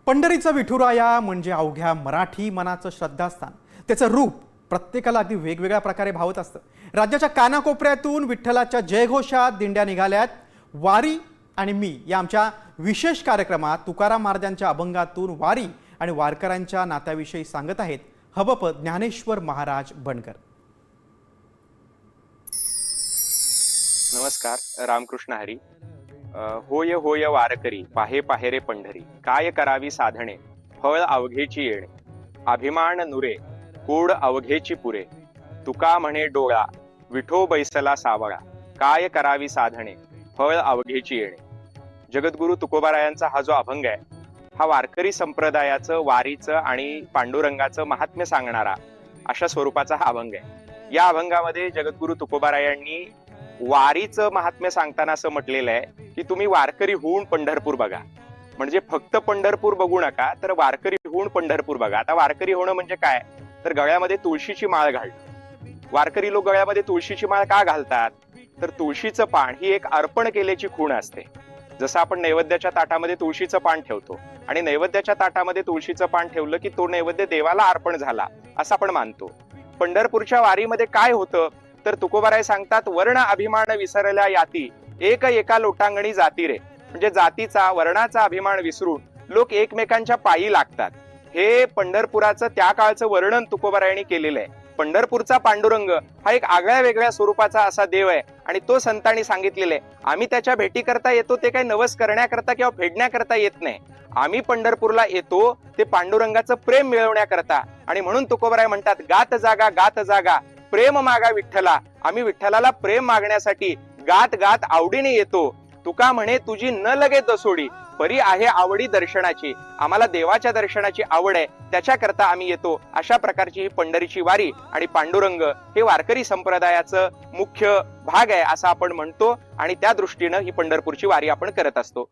पंढरीचा विठुराया म्हणजे अवघ्या मराठी मनाचं श्रद्धास्थान. त्याचं रूप प्रत्येकाला अगदी वेगवेगळ्या प्रकारे भावत असतं. राज्याच्या कानाकोपऱ्यातून विठ्ठलाच्या जयघोषात दिंड्या निघाल्यात. वारी आणि मी या आमच्या विशेष कार्यक्रमात तुकाराम महाराजांच्या अभंगातून वारी आणि वारकऱ्यांच्या नात्याविषयी सांगत आहेत हबप ज्ञानेश्वर महाराज बनकर. नमस्कार, रामकृष्ण हरी. होय होय वारकरी, पाहे पाहेरे पंढरी, काय करावी साधणे, फळ अवघेची येणे, अभिमान नुरे, कूड अवघेची पुरे, तुका म्हणे डोळा, विठो बैसला सावळा, काय करावी साधणे, फळ अवघेची येणे. जगद्गुरु तुकोबारायांचा हा जो अभंग आहे, हा वारकरी संप्रदायाचं, वारीचं आणि पांडुरंगाचं महात्म्य सांगणारा अशा स्वरूपाचा हा अभंग आहे. या अभंगामध्ये जगद्गुरु तुकोबारायांनी वारीचं महात्म्य सांगताना असं म्हटलेलं आहे की तुम्ही वारकरी होऊन पंढरपूर बघा. म्हणजे फक्त पंढरपूर बघू नका, तर वारकरी होऊन पंढरपूर बघा. आता वारकरी होणं म्हणजे काय, तर गळ्यामध्ये तुळशीची माळ घालणं. वारकरी लोक गळ्यामध्ये तुळशीची माळ का घालतात, तर तुळशीचं पान ही एक अर्पण केल्याची खूण असते. जसं आपण नैवेद्याच्या ताटामध्ये तुळशीचं पान ठेवतो आणि नैवेद्याच्या ताटामध्ये तुळशीचं पान ठेवलं की तो नैवेद्य देवाला अर्पण झाला असं आपण मानतो. पंढरपूरच्या वारीमध्ये काय होतं, तर तुकोबाराय सांगतात, वर्ण अभिमान विसरल्या याती, एक एका लोटांगणी जाती रे. म्हणजे जातीचा, वर्णाचा अभिमान विसरून लोक एकमेकांच्या पायी लागतात. हे पंढरपुराचं त्या काळचं वर्णन तुकोबारायांनी केलेलं आहे. पंढरपूरचा पांडुरंग हा एक आगळ्या वेगळ्या स्वरूपाचा असा देव आहे आणि तो संतांनी सांगितलेला आहे. आम्ही त्याच्या भेटी करता येतो ते काही नवस करण्याकरता किंवा फेडण्याकरता येत नाही. आम्ही पंढरपूरला येतो ते पांडुरंगाचं प्रेम मिळवण्याकरता. आणि म्हणून तुकोबाराय म्हणतात, गात जागा गात जागा, प्रेम मागा विठ्ठला. आम्ही विठ्ठलाला प्रेम मागण्यासाठी गात गात आवडीने येतो. तुका म्हणे तुझी न लगे दसोडी, परी आहे आवडी दर्शनाची. आम्हाला देवाच्या दर्शनाची आवड आहे, त्याच्याकरता आम्ही येतो. अशा प्रकारची ही पंढरीची वारी आणि पांडुरंग हे वारकरी संप्रदायाचं मुख्य भाग आहे असं आपण म्हणतो आणि त्या दृष्टीनं ही पंढरपूरची वारी आपण करत असतो.